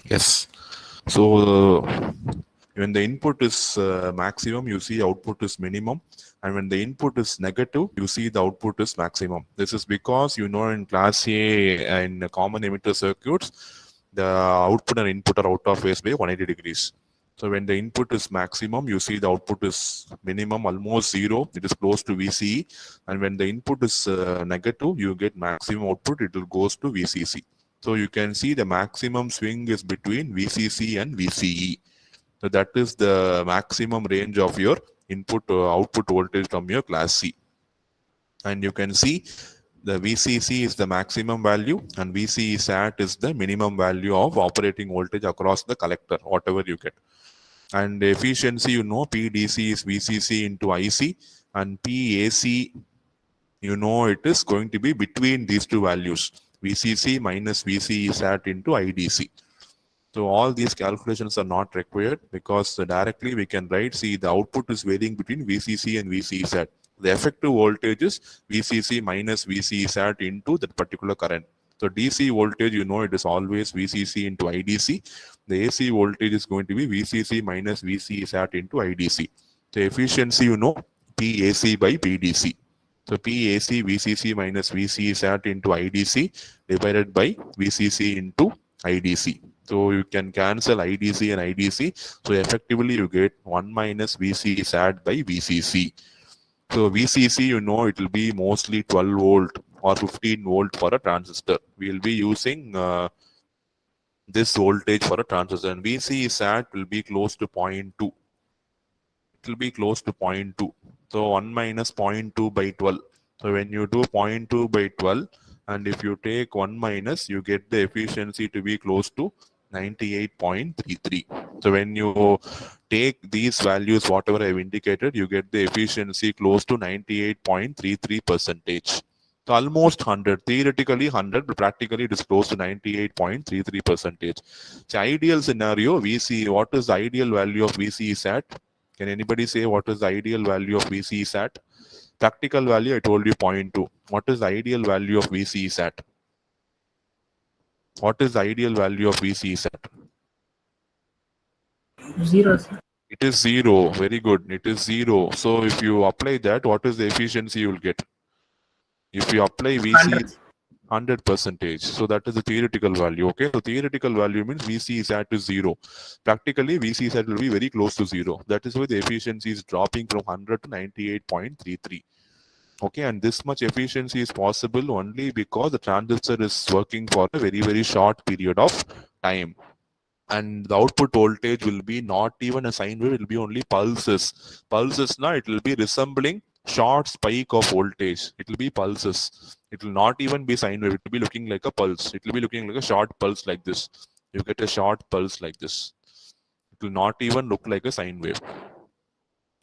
Yes. So when the input is maximum, you see output is minimum. And when the input is negative, you see the output is maximum. This is because you know in class A in common emitter circuits, the output and input are out of phase by 180 degrees. So when the input is maximum, you see the output is minimum, almost zero. It is close to VCE. And when the input is negative, you get maximum output. It will goes to VCC. So you can see the maximum swing is between VCC and VCE. So that is the maximum range of your input output voltage from your class C. And you can see the VCC is the maximum value and VCE SAT is the minimum value of operating voltage across the collector, whatever you get. And the efficiency, you know, PDC is VCC into IC, and PAC, you know, it is going to be between these two values, VCC minus VCE SAT into IDC. So all these calculations are not required because directly we can write, see the output is varying between VCC and VCE SAT. The effective voltage is VCC minus VCE SAT into that particular current. So DC voltage, you know, it is always VCC into IDC. The AC voltage is going to be VCC minus VCE SAT into IDC. The efficiency, you know, PAC by PDC. So PAC VCC minus VCE SAT into IDC divided by VCC into IDC. So you can cancel IDC and IDC. So effectively you get 1 minus VCE SAT by VCC. So VCC, you know, it will be mostly 12 volt or 15 volt for a transistor. We will be using this voltage for a transistor, and VCE SAT will be close to 0.2. It will be close to 0.2. So 1 minus 0.2 by 12. So when you do 0.2 by 12, and if you take 1 minus, you get the efficiency to be close to 98.33. So when you take these values, whatever I've indicated, you get the efficiency close to 98.33%. So almost 100, theoretically 100, but practically it is close to 98.33%. So ideal scenario, VC, what is the ideal value of VC SAT? Can anybody say what is the ideal value of VC SAT? Practical value, I told you 0.2. What is the ideal value of VC SAT? What is the ideal value of VC SAT? 0, sir. It is 0. Very good. It is 0. So if you apply that, what is the efficiency you will get? If you apply VC 100%. So that is the theoretical value. Okay. So theoretical value means VC SAT is 0. Practically VC SAT will be very close to 0. That is why the efficiency is dropping from 100 to 98.33. Okay, and this much efficiency is possible only because the transistor is working for a very, very short period of time. And the output voltage will be not even a sine wave, it will be only pulses. Pulses now, it will be resembling short spike of voltage. It will be pulses. It will not even be sine wave. It will be looking like a pulse. It will be looking like a short pulse like this. You get a short pulse like this. It will not even look like a sine wave.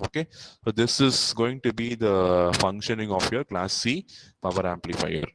Okay, so this is going to be the functioning of your class C power amplifier.